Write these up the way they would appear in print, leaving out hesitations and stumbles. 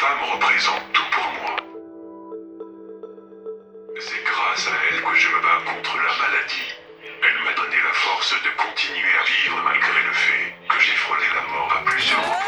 femme représente tout pour moi. C'est grâce à elle que je me bats contre la maladie. Elle m'a donné la force de continuer à vivre malgré le fait que j'ai frôlé la mort à plusieurs reprises.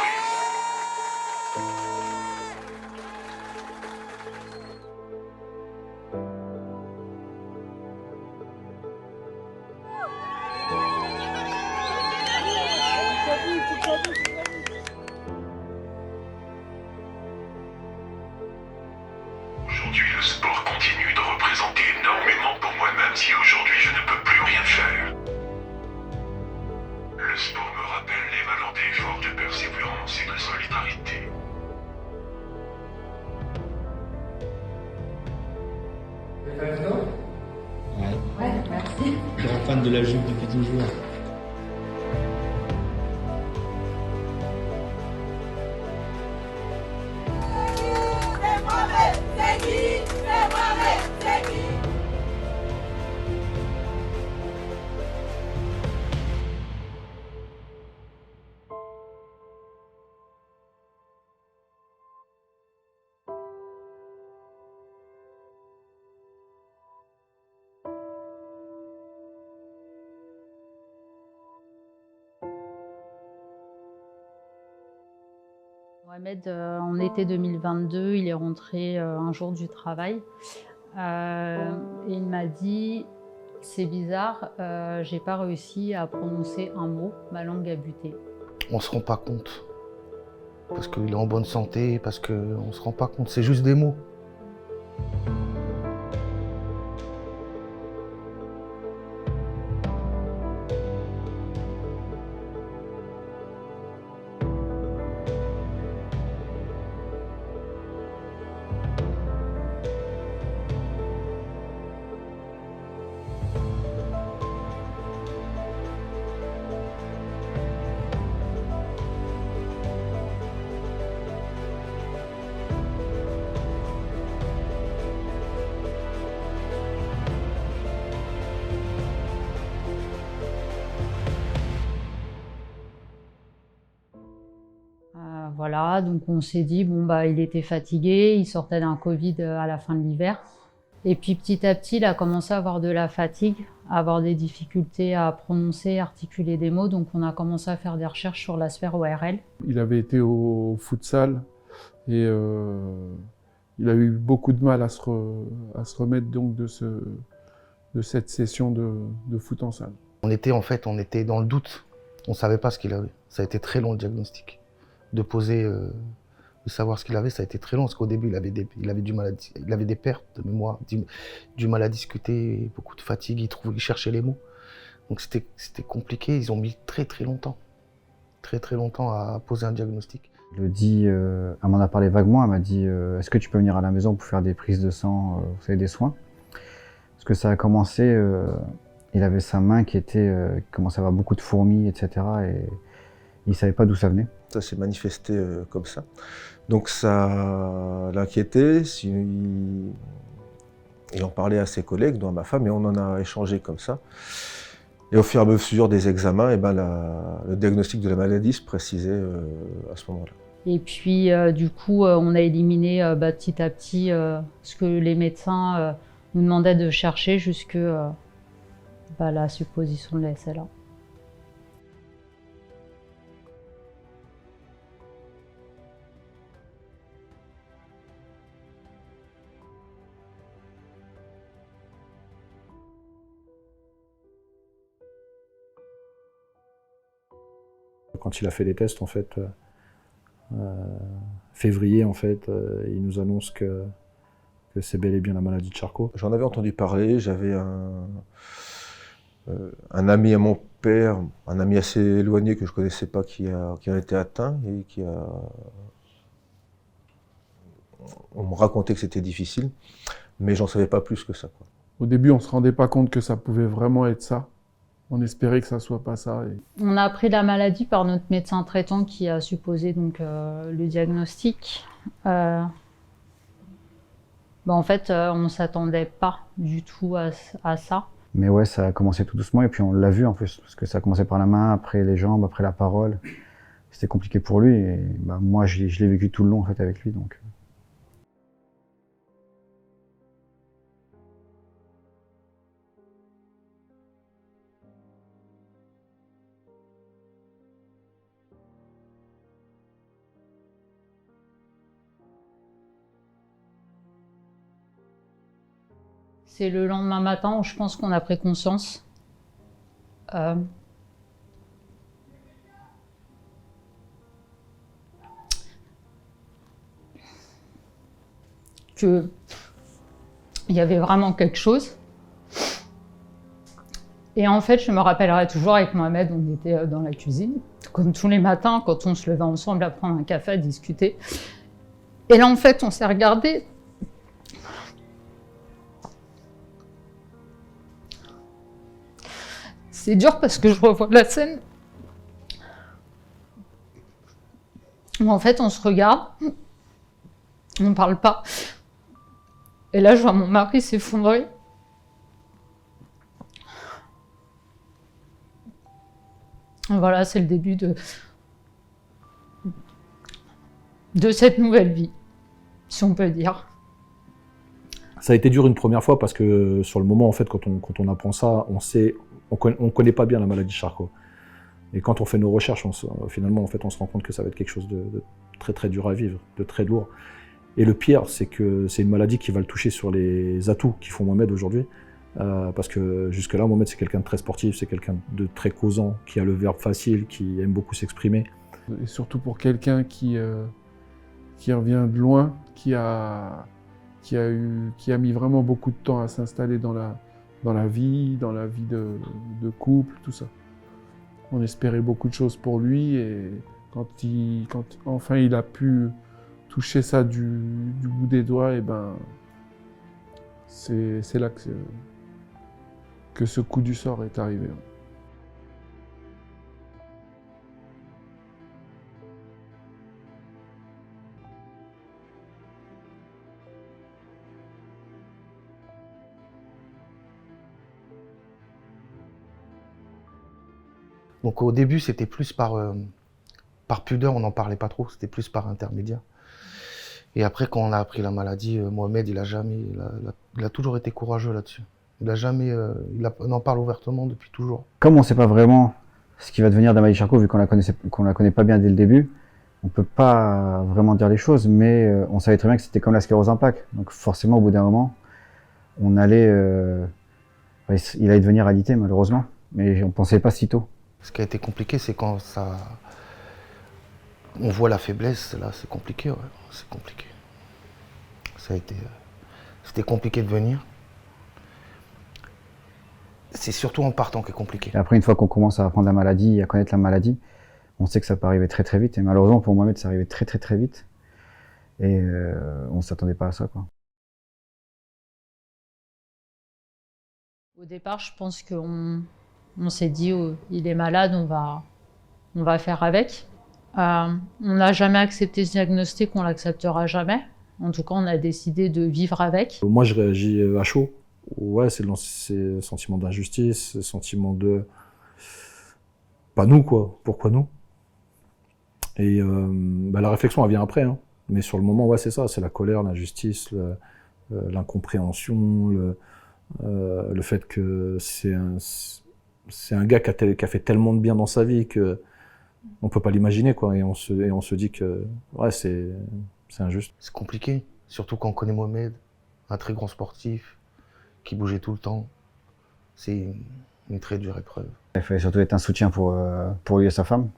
Aujourd'hui, le sport continue de représenter énormément pour moi, même si aujourd'hui je ne peux plus rien faire. Le sport me rappelle les valeurs d'effort, de persévérance et de solidarité. Ouais, merci. Grand fan de la jupe depuis toujours. Mohamed, en été 2022, il est rentré un jour du travail et il m'a dit « c'est bizarre, j'ai pas réussi à prononcer un mot, ma langue a buté ». On se rend pas compte, parce qu'il est en bonne santé, parce qu'on se rend pas compte, c'est juste des mots. Voilà, donc on s'est dit, bon bah il était fatigué, il sortait d'un Covid à la fin de l'hiver. Et puis petit à petit, il a commencé à avoir de la fatigue, à avoir des difficultés à prononcer, articuler des mots. Donc on a commencé à faire des recherches sur la sphère ORL. Il avait été au futsal et il a eu beaucoup de mal à se remettre donc de cette session de foot en salle. On était dans le doute, on savait pas ce qu'il avait. Ça a été très long le diagnostic. De poser, de savoir ce qu'il avait, ça a été très long parce qu'au début il avait des pertes de mémoire, du mal à discuter, beaucoup de fatigue, il cherchait les mots. Donc c'était compliqué, ils ont mis très longtemps à poser un diagnostic. Elle m'en a parlé vaguement, elle m'a dit est-ce que tu peux venir à la maison pour faire des prises de sang, vous savez, des soins. Parce que ça a commencé, il avait sa main qui commençait à avoir beaucoup de fourmis, etc. Et il ne savait pas d'où ça venait. Ça s'est manifesté comme ça. Donc ça l'inquiétait, il en parlait à ses collègues, dont à ma femme, et on en a échangé comme ça. Et au fur et à mesure des examens, le diagnostic de la maladie se précisait à ce moment-là. Et puis du coup, on a éliminé petit à petit ce que les médecins nous demandaient de chercher jusque la supposition de la SLA. Quand il a fait les tests, en fait, février, en fait, il nous annonce que c'est bel et bien la maladie de Charcot. J'en avais entendu parler, j'avais un ami à mon père, un ami assez éloigné que je ne connaissais pas, qui a été atteint et on me racontait que c'était difficile, mais j'en savais pas plus que ça, quoi. Au début, on ne se rendait pas compte que ça pouvait vraiment être ça. On espérait que ça ne soit pas ça. On a appris la maladie par notre médecin traitant qui a supposé donc, le diagnostic. En fait, on ne s'attendait pas du tout à ça. Mais ouais, ça a commencé tout doucement et puis on l'a vu en plus, parce que ça a commencé par la main, après les jambes, après la parole. c'était compliqué pour lui. Et bah, moi, je l'ai vécu tout le long en fait, avec lui. Donc. C'est le lendemain matin où je pense qu'on a pris conscience. Que il y avait vraiment quelque chose. Et en fait, je me rappellerai toujours avec Mohamed, on était dans la cuisine, comme tous les matins, quand on se levait ensemble à prendre un café, à discuter. Et là, en fait, on s'est regardés. C'est dur parce que je revois la scène où en fait on se regarde, on ne parle pas. Et là je vois mon mari s'effondrer. Voilà, c'est le début de cette nouvelle vie, si on peut dire. Ça a été dur une première fois parce que sur le moment, en fait, quand on apprend ça, on connaît pas bien la maladie Charcot. Et quand on fait nos recherches, finalement, en fait, on se rend compte que ça va être quelque chose de très très dur à vivre, de très lourd. Et le pire, c'est que c'est une maladie qui va le toucher sur les atouts qui font Mohamed aujourd'hui. Parce que jusque-là, Mohamed, c'est quelqu'un de très sportif, c'est quelqu'un de très causant, qui a le verbe facile, qui aime beaucoup s'exprimer. Et surtout pour quelqu'un qui revient de loin, qui a mis vraiment beaucoup de temps à s'installer dans la vie de couple, tout ça. On espérait beaucoup de choses pour lui et quand enfin il a pu toucher ça du bout des doigts, et ben c'est là que ce coup du sort est arrivé. Donc au début, c'était plus par pudeur, on n'en parlait pas trop, c'était plus par intermédiaire. Et après, quand on a appris la maladie, Mohamed, il a toujours été courageux là-dessus. On en parle ouvertement depuis toujours. Comme on ne sait pas vraiment ce qui va devenir d'Amalie Charcot, vu qu'on la connaît pas bien dès le début, on ne peut pas vraiment dire les choses, mais on savait très bien que c'était comme la sclérose en plaques. Donc forcément, au bout d'un moment, il allait devenir alité, malheureusement, mais on ne pensait pas si tôt. Ce qui a été compliqué, c'est quand on voit la faiblesse, là, c'est compliqué, ouais, c'est compliqué. C'était compliqué de venir. C'est surtout en partant qui est compliqué. Et après, une fois qu'on commence à apprendre la maladie, à connaître la maladie, on sait que ça peut arriver très très vite. Et malheureusement, pour Mohamed, ça arrivait très très très vite. Et on ne s'attendait pas à ça, quoi. Au départ, je pense qu'on s'est dit, oh, il est malade, on va faire avec. On n'a jamais accepté ce diagnostic, on ne l'acceptera jamais. En tout cas, on a décidé de vivre avec. Moi, je réagis à chaud. Ouais, c'est le sentiment d'injustice, le sentiment de... Pas nous, quoi. Pourquoi nous? Et la réflexion, elle vient après. Hein. Mais sur le moment, ouais, c'est ça. C'est la colère, l'injustice, l'incompréhension, le fait que c'est un gars qui a fait tellement de bien dans sa vie que on peut pas l'imaginer, quoi. Et on se dit que ouais, c'est injuste. C'est compliqué, surtout quand on connaît Mohamed, un très grand sportif, qui bougeait tout le temps. C'est une très dure épreuve. Il fallait surtout être un soutien pour lui et sa femme.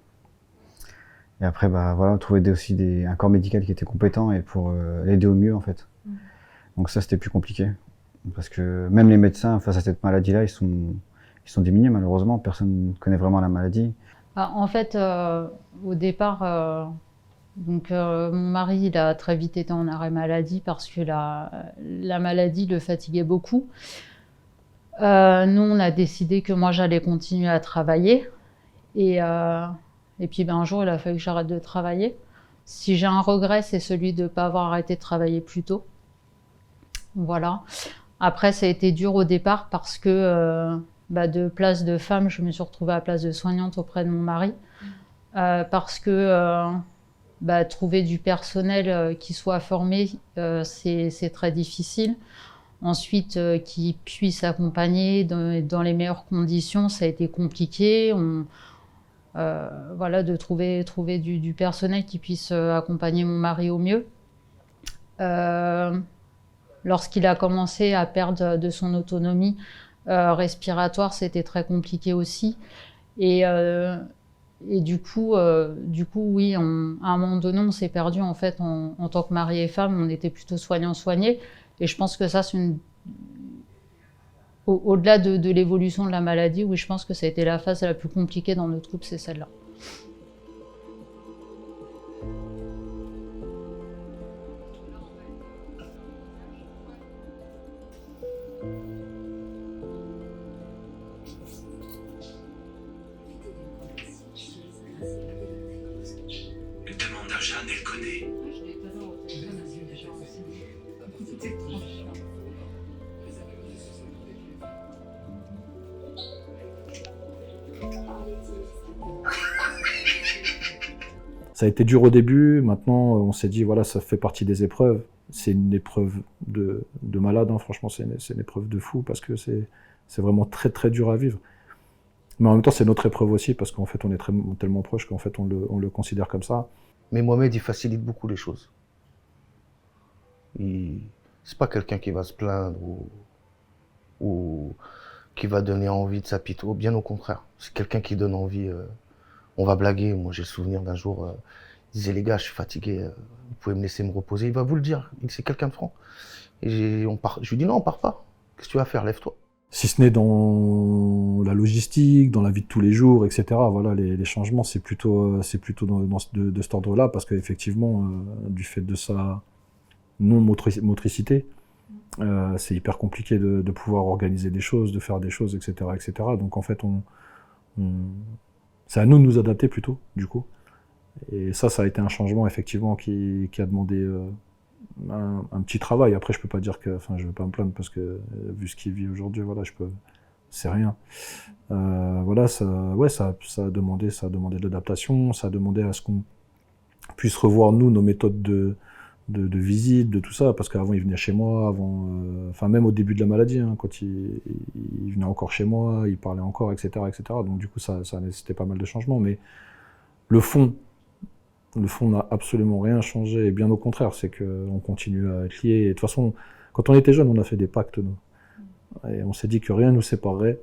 Et après, bah, voilà, trouver aussi un corps médical qui était compétent et pour l'aider au mieux, en fait. Donc ça, c'était plus compliqué. Parce que même les médecins, face à cette maladie-là, ils sont diminués, malheureusement. Personne ne connaît vraiment la maladie. En fait, au départ, mon mari, il a très vite été en arrêt maladie parce que la maladie le fatiguait beaucoup. Nous, on a décidé que moi, j'allais continuer à travailler. Et puis, un jour, il a fallu que j'arrête de travailler. Si j'ai un regret, c'est celui de ne pas avoir arrêté de travailler plus tôt. Voilà. Après, ça a été dur au départ parce que de place de femme, je me suis retrouvée à place de soignante auprès de mon mari. parce que trouver du personnel qui soit formé, c'est très difficile. Ensuite, qui puisse accompagner dans les meilleures conditions, ça a été compliqué. De trouver du personnel qui puisse accompagner mon mari au mieux. Lorsqu'il a commencé à perdre de son autonomie respiratoire, c'était très compliqué aussi. Et du coup, oui, à un moment donné, on s'est perdu en fait en tant que mari et femme. On était plutôt soignants-soignés. Et je pense que ça, c'est au-delà de l'évolution de la maladie, oui, je pense que ça a été la phase la plus compliquée dans notre couple, c'est celle-là. Demande à Jeanne, elle connaît. Ça a été dur au début, maintenant on s'est dit voilà, ça fait partie des épreuves. C'est une épreuve de malade, hein. Franchement c'est une épreuve de fou parce que c'est vraiment très très dur à vivre. Mais en même temps c'est notre épreuve aussi parce qu'en fait on est tellement proches qu'en fait on le considère comme ça. Mais Mohamed, il facilite beaucoup les choses. C'est pas quelqu'un qui va se plaindre ou qui va donner envie de s'apitoyer. Bien au contraire, c'est quelqu'un qui donne envie. On va blaguer. Moi, j'ai le souvenir d'un jour, il disait les gars, je suis fatigué, vous pouvez me laisser me reposer. Il va vous le dire. C'est quelqu'un de franc. Et je lui dis non, on part pas. Qu'est-ce que tu vas faire? Lève-toi. Si ce n'est dans la logistique, dans la vie de tous les jours, etc. Voilà, les changements, c'est plutôt de cet ordre-là, parce qu'effectivement, du fait de sa non-motricité, c'est hyper compliqué de pouvoir organiser des choses, de faire des choses, etc. etc. Donc en fait, c'est à nous de nous adapter plutôt, du coup. Et ça a été un changement, effectivement, qui a demandé un petit travail. Après, je peux pas dire que, enfin, je vais pas me plaindre parce que vu ce qu'il vit aujourd'hui, voilà, c'est rien. Voilà, ça a demandé de l'adaptation, ça a demandé à ce qu'on puisse revoir nous nos méthodes de visite, de tout ça, parce qu'avant il venait chez moi, enfin même au début de la maladie, hein, quand il venait encore chez moi, il parlait encore, etc., etc. Donc du coup ça nécessitait pas mal de changements, mais le fond n'a absolument rien changé, et bien au contraire, c'est qu'on continue à être liés. Et de toute façon, quand on était jeunes, on a fait des pactes, nous. Et on s'est dit que rien ne nous séparerait,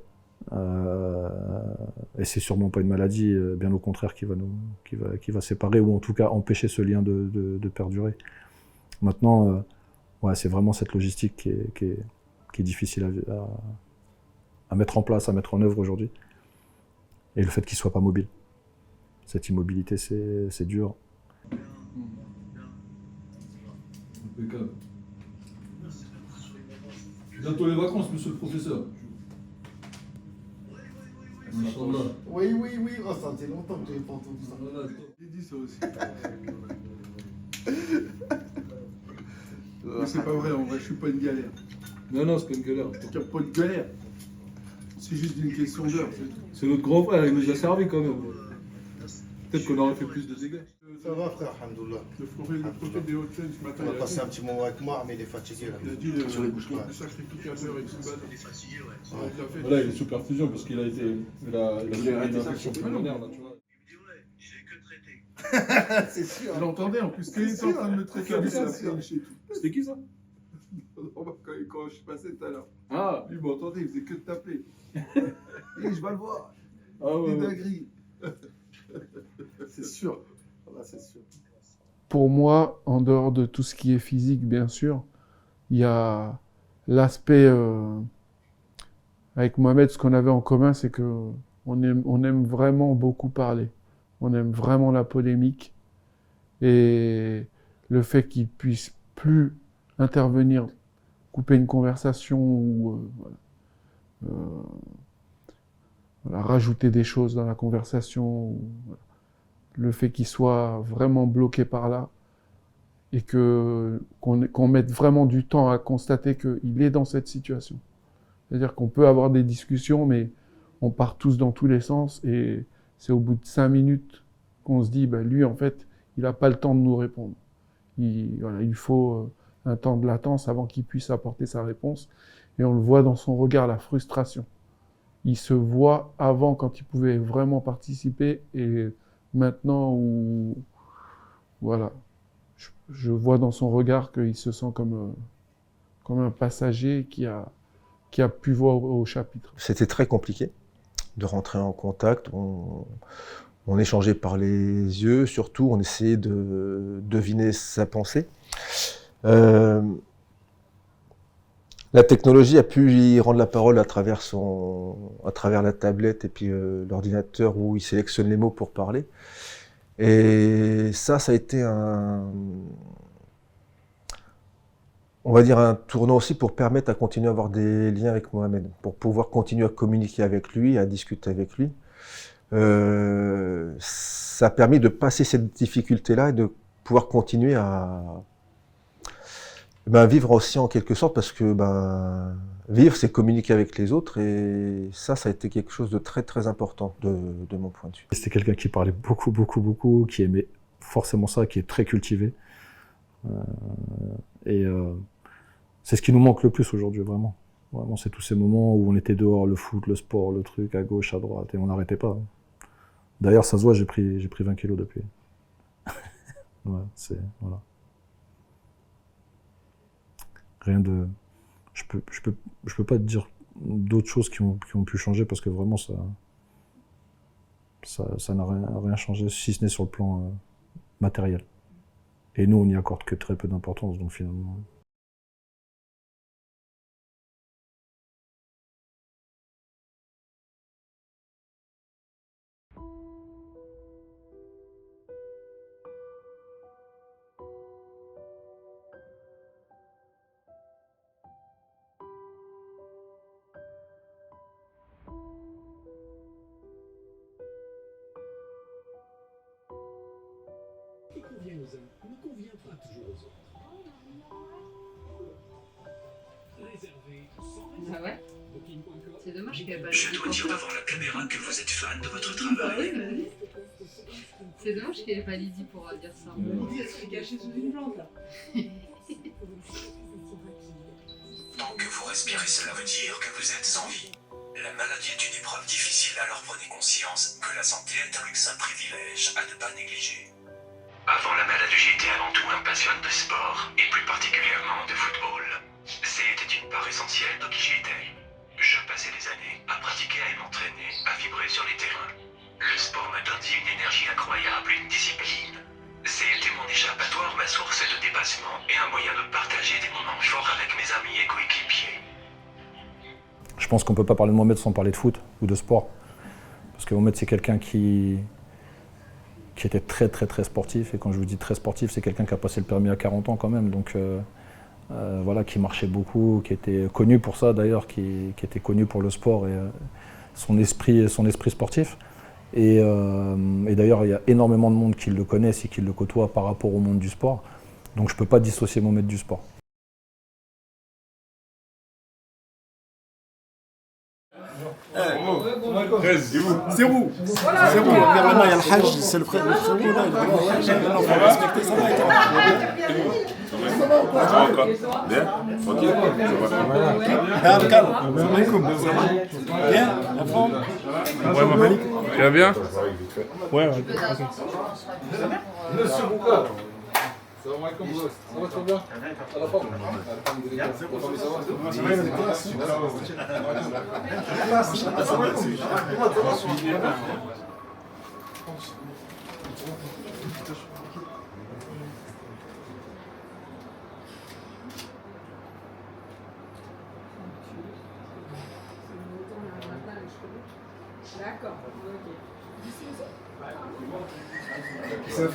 et c'est sûrement pas une maladie, bien au contraire, qui va séparer, ou en tout cas empêcher ce lien de perdurer. Maintenant, ouais, c'est vraiment cette logistique qui est difficile à mettre en place, à mettre en œuvre aujourd'hui. Et le fait qu'il soit pas mobile. Cette immobilité, c'est dur. Impeccable. Bientôt les vacances, monsieur le professeur. Oui, oh, ça fait longtemps que j'avais pas entendu ça. J'ai dit ça aussi. Mais c'est pas vrai, en vrai, je suis pas une galère. Non, c'est pas une galère. Il n'y a pas de galère. C'est juste une question d'heure. C'est notre grand frère, il nous a servi quand même. Peut-être qu'on aurait fait plus de dégâts. Ça va, frère, alhamdoulilah. Le prophète des Hauts-de-Seine ce matin. On a passé un petit moment avec moi, mais il est fatigué. Là. Il a dit le sacrificateur et Souban. Voilà, il est sous perfusion parce qu'il a été. Il a fait une infection pulmonaire, là, tu vois. C'est sûr. Il entendait en plus. Il était en train de me traiter à C'était qui ça? Quand je suis passé tout à l'heure. Ah, Lui, il m'entendait, il faisait que de taper. Et je vais le voir. ah ouais. Des dingueries. C'est sûr. Voilà, c'est sûr. Pour moi, en dehors de tout ce qui est physique, bien sûr, il y a l'aspect... avec Mohamed, ce qu'on avait en commun, c'est qu'on aime vraiment beaucoup parler. On aime vraiment la polémique. Et le fait qu'il puisse plus intervenir, couper une conversation ou rajouter des choses dans la conversation, le fait qu'il soit vraiment bloqué par là et qu'on mette vraiment du temps à constater qu'il est dans cette situation. C'est-à-dire qu'on peut avoir des discussions, mais on part tous dans tous les sens et c'est au bout de 5 minutes qu'on se dit, lui, en fait, il n'a pas le temps de nous répondre. Il faut un temps de latence avant qu'il puisse apporter sa réponse. Et on le voit dans son regard, la frustration. Il se voit avant, quand il pouvait vraiment participer, et maintenant où, voilà, je vois dans son regard qu'il se sent comme un passager qui a pu voir au chapitre. C'était très compliqué de rentrer en contact. On échangeait par les yeux, surtout, on essayait de deviner sa pensée. La technologie a pu y rendre la parole à travers la tablette et puis l'ordinateur où il sélectionne les mots pour parler. Et ça a été on va dire un tournant aussi pour permettre à continuer à avoir des liens avec Mohamed, pour pouvoir continuer à communiquer avec lui, à discuter avec lui. Ça a permis de passer cette difficulté-là et de pouvoir continuer à vivre aussi en quelque sorte, parce que vivre, c'est communiquer avec les autres, et ça a été quelque chose de très très important de mon point de vue. C'était quelqu'un qui parlait beaucoup, beaucoup, beaucoup, qui aimait forcément ça, qui est très cultivé. C'est ce qui nous manque le plus aujourd'hui, vraiment. Vraiment, c'est tous ces moments où on était dehors, le foot, le sport, le truc, à gauche, à droite, et on n'arrêtait pas. D'ailleurs, ça se voit, j'ai pris 20 kilos depuis. Ouais, voilà. Rien de... Je peux pas te dire d'autres choses qui ont pu changer, parce que vraiment, ça n'a rien changé, si ce n'est sur le plan matériel. Et nous, on n'y accorde que très peu d'importance, donc finalement... Ah ouais? C'est dommage qu'il n'y ait pas Je dois dire devant la caméra que vous êtes fan de votre travail. C'est dommage qu'il n'y ait pas Lydie pour dire ça. Lydie, elle serait cachée sous une plante, là. Tant que vous respirez, cela veut dire que vous êtes en vie. La maladie est une épreuve difficile, alors prenez conscience que la santé est un luxe, un privilège à ne pas négliger. Avant la maladie, j'étais avant tout un passionné de sport, et plus particulièrement de football. C'était une part essentielle de qui j'étais. Je passais des années à pratiquer, à m'entraîner, à vibrer sur les terrains. Le sport m'a donné une énergie incroyable, une discipline. C'était mon échappatoire, ma source de dépassement et un moyen de partager des moments forts avec mes amis et coéquipiers. Je pense qu'on ne peut pas parler de Mohamed sans parler de foot ou de sport. Parce que Mohamed, c'est quelqu'un qui était très très très sportif. Et quand je vous dis très sportif, c'est quelqu'un qui a passé le permis à 40 ans quand même. Donc voilà, qui marchait beaucoup, qui était connu pour ça d'ailleurs, qui était connu pour le sport et son esprit sportif. Et d'ailleurs, il y a énormément de monde qui le connaissent et qui le côtoie par rapport au monde du sport. Donc je ne peux pas dissocier Mohamed du sport. C'est où? C'est où? Là, il y a le Hajj, c'est le frère. C'est où là? Il faut respecter ça. Ça va encore? Bien? Ok. Calme, calme. Salam alaikum. Bien? La forme? Ouais, Malik. Tu vas bien? Ouais, ouais. Monsieur Bouka. Salam alaikum, boss. Ça va très bien? À la forme. Alhamdulillah. La famille, ça va? D'accord, ok.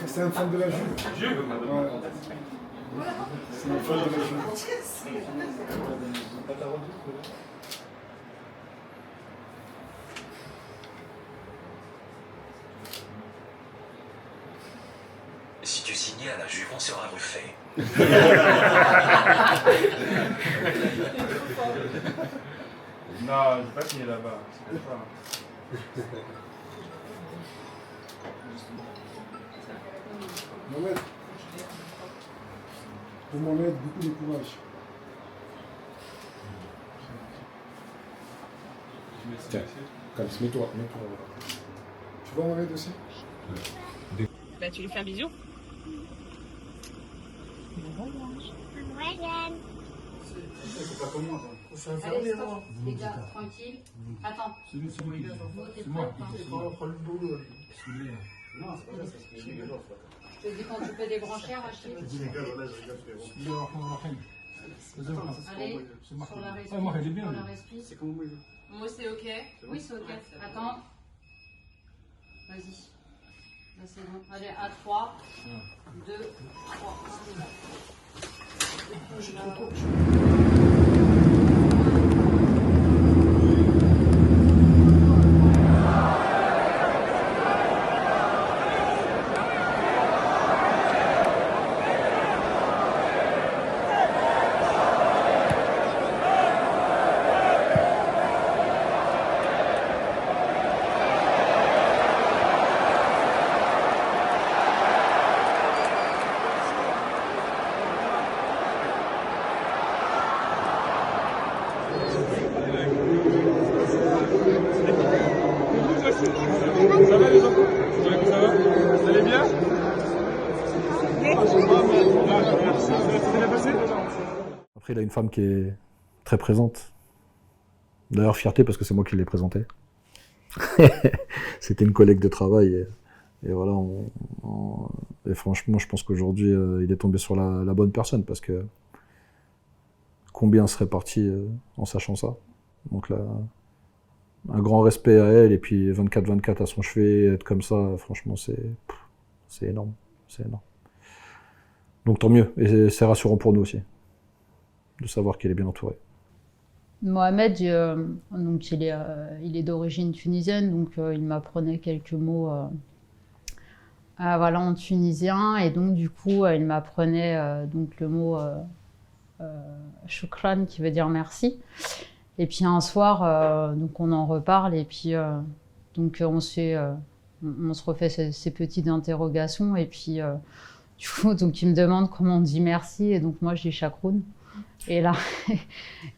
C'est un fan de la Juve. Juve? Ouais. C'est un fan de la Juve. Si tu signais à la Juve, on sera refait. Non, j'ai pas signé là-bas. C'est pas. Mohamed, pour Mohamed, beaucoup de courage. Tiens, calme, mets-toi. Tu vois Mohamed aussi? Bah tu lui fais un bisou. Allez, stop, les gars, tranquille. Attends. C'est moi. Je te dis quand tu peux débrancher, Rachid. Allez, sur la respi. Moi, elle est bien. C'est comment moi? Moi, c'est ok. Oui, c'est ok. Attends. Vas-y. Là, c'est bon. Allez, à 3, 2, 3. Ça va les enfants? Ça va? Vous allez bien? Ça bien passé? Après, il a une femme qui est très présente. D'ailleurs, fierté parce que c'est moi qui l'ai présentée. C'était une collègue de travail. Et voilà, et franchement, je pense qu'aujourd'hui, il est tombé sur la bonne personne parce que combien serait parti en sachant ça. Donc là, un grand respect à elle et puis 24/24 à son chevet, être comme ça, franchement, c'est énorme. C'est énorme. Donc tant mieux. Et c'est rassurant pour nous aussi de savoir qu'il est bien entouré. Mohamed, donc il est d'origine tunisienne, donc il m'apprenait quelques mots voilà, en tunisien, et donc du coup il m'apprenait donc le mot shukran qui veut dire merci. Et puis un soir, donc on en reparle et puis donc on se refait ces petites interrogations et puis du coup donc il me demande comment on dit merci et donc moi je dis chakroun. Et là,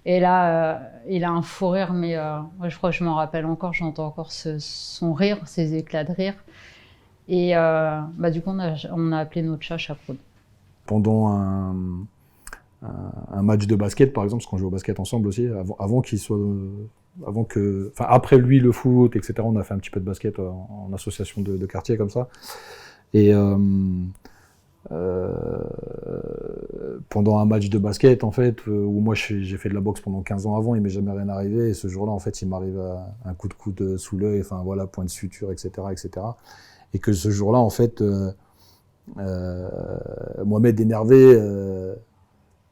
il a un fou rire, mais je crois que je m'en rappelle encore, j'entends encore son rire, ses éclats de rire. Et du coup, on a appelé notre chat Chakroun. Pendant un match de basket, par exemple, parce qu'on joue au basket ensemble aussi, après lui, le foot, etc., on a fait un petit peu de basket en association de quartier comme ça. Et pendant un match de basket, en fait, où moi j'ai fait de la boxe pendant 15 ans avant, il m'est jamais rien arrivé, et ce jour-là, en fait, il m'arrive un coup de coude sous l'œil, enfin voilà, point de suture, etc., etc. Et que ce jour-là, en fait, Mohamed énervé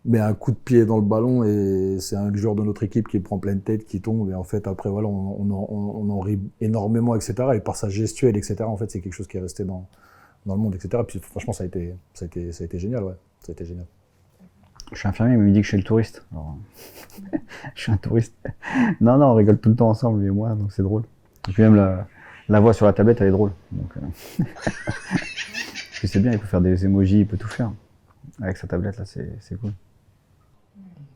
met un coup de pied dans le ballon, et c'est un joueur de notre équipe qui prend pleine tête, qui tombe, et en fait, après, voilà, on en rit énormément, etc. Et par sa gestuelle, etc., en fait, c'est quelque chose qui est resté dans le monde, etc. Et puis franchement, ça a été génial, ouais. Ça a été génial. Je suis infirmier, mais il me dit que je suis le touriste. Alors, je suis un touriste. Non, on rigole tout le temps ensemble, lui et moi, donc c'est drôle. Et puis même la voix sur la tablette, elle est drôle. Donc, c'est bien, il peut faire des emojis, il peut tout faire. Avec sa tablette, là, c'est cool.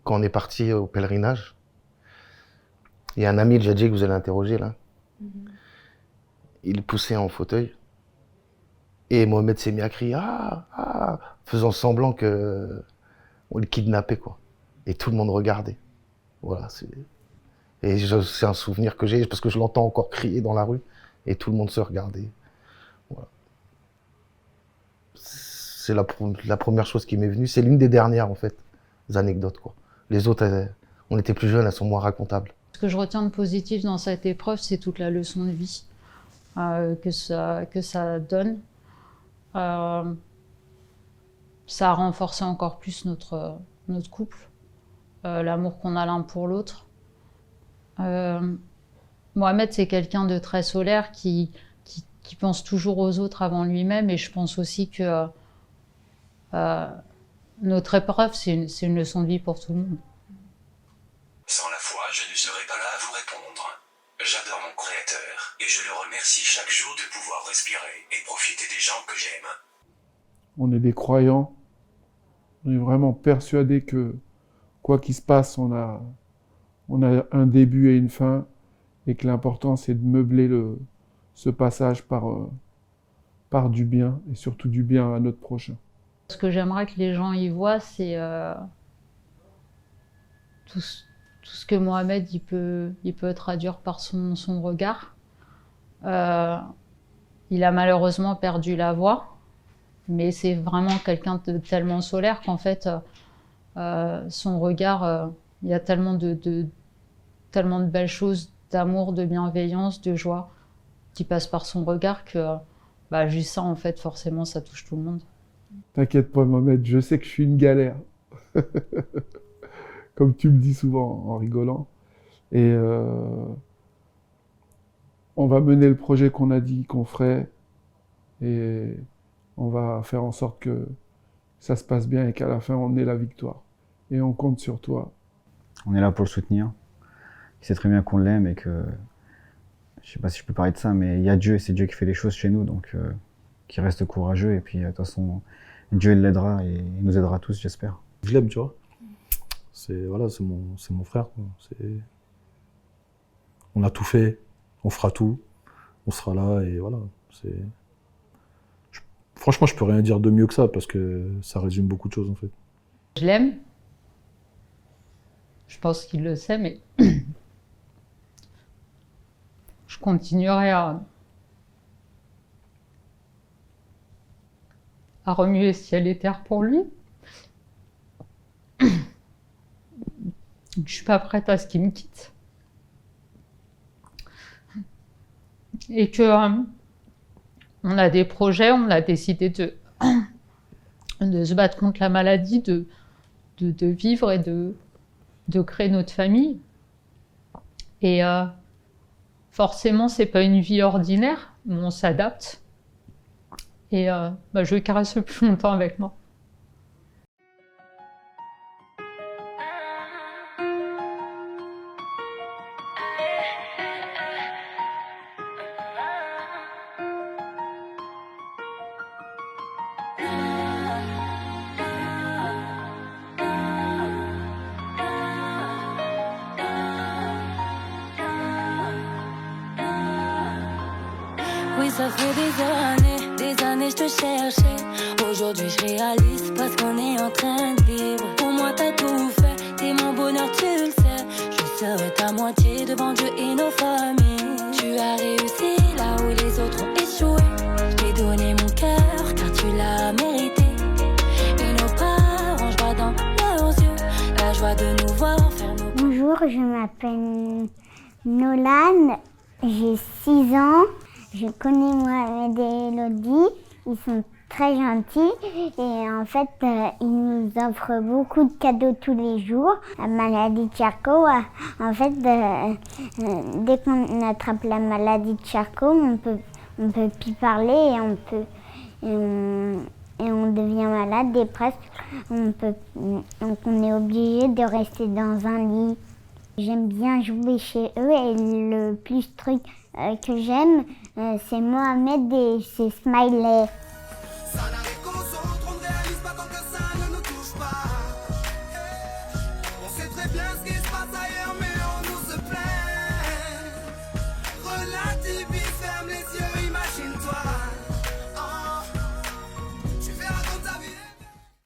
Quand on est parti au pèlerinage, il y a un ami de Djadji que vous allez interroger, là. Il poussait en fauteuil. Et Mohamed s'est mis à crier faisant semblant que on le kidnappait, quoi. Et tout le monde regardait. Voilà, c'est un souvenir que j'ai parce que je l'entends encore crier dans la rue et tout le monde se regardait. Voilà. C'est la première chose qui m'est venue. C'est l'une des dernières, en fait, anecdotes, quoi. Les autres, on était plus jeunes, elles sont moins racontables. Ce que je retiens de positif dans cette épreuve, c'est toute la leçon de vie que ça donne. Ça a renforcé encore plus notre couple, l'amour qu'on a l'un pour l'autre. Mohamed, c'est quelqu'un de très solaire qui pense toujours aux autres avant lui-même, et je pense aussi que notre épreuve, c'est une leçon de vie pour tout le monde. Sans la foi, je ne serais pas là à vous répondre. J'adore mon Créateur, et je le remercie chaque jour de pouvoir respirer et profiter des gens que j'aime. on est des croyants. On est vraiment persuadés que quoi qu'il se passe, on a un début et une fin, et que l'important c'est de meubler ce passage par du bien, et surtout du bien à notre prochain. Ce que j'aimerais que les gens y voient, c'est tout ce que Mohamed il peut traduire par son regard. Il a malheureusement perdu la voix, mais c'est vraiment quelqu'un de tellement solaire qu'en fait, son regard, il y a tellement de belles choses, d'amour, de bienveillance, de joie, qui passent par son regard que juste ça, en fait, forcément, ça touche tout le monde. T'inquiète pas, Mohamed, je sais que je suis une galère. Comme tu me dis souvent en rigolant. Et on va mener le projet qu'on a dit qu'on ferait. Et on va faire en sorte que ça se passe bien et qu'à la fin, on ait la victoire. Et on compte sur toi. On est là pour le soutenir. Il sait très bien qu'on l'aime et que... Je sais pas si je peux parler de ça, mais il y a Dieu et c'est Dieu qui fait les choses chez nous. Donc, qu'il reste courageux. Et puis, de toute façon, Dieu il l'aidera et il nous aidera tous, j'espère. Je l'aime, tu vois. C'est mon frère. On a tout fait, on fera tout, on sera là et voilà. Franchement, je peux rien dire de mieux que ça parce que ça résume beaucoup de choses en fait. Je l'aime. Je pense qu'il le sait, mais je continuerai à remuer ciel et terre pour lui. Je suis pas prête à ce qu'il me quitte. Et que on a des projets, on a décidé de se battre contre la maladie, de vivre et de créer notre famille. Et forcément, c'est pas une vie ordinaire, mais on s'adapte. Et je le caresse le plus longtemps avec moi. Oui, ça fait des années je te cherchais. Aujourd'hui je réalise parce qu'on est en train de vivre. Pour moi t'as tout fait, t'es mon bonheur, tu le sais. Je serai ta moitié devant Dieu et nos familles. Tu as réussi là où les autres ont échoué. Je t'ai donné mon cœur car tu l'as mérité. Et nos parents, je vois dans leurs yeux la joie de nous voir faire nos... Bonjour, je m'appelle Nolan, j'ai 6 ans. Je connais Mohamed et Elodie, ils sont très gentils et en fait ils nous offrent beaucoup de cadeaux tous les jours. La maladie de Charcot, en fait dès qu'on attrape la maladie de Charcot, on peut plus parler et on devient malade et presque donc on est obligé de rester dans un lit. J'aime bien jouer chez eux et le plus truc que j'aime, c'est Mohamed et c'est Smiley. Ça n'arrive qu'au centre, on ne réalise pas tant que ça ne nous touche pas. On sait très bien ce qui se passe ailleurs.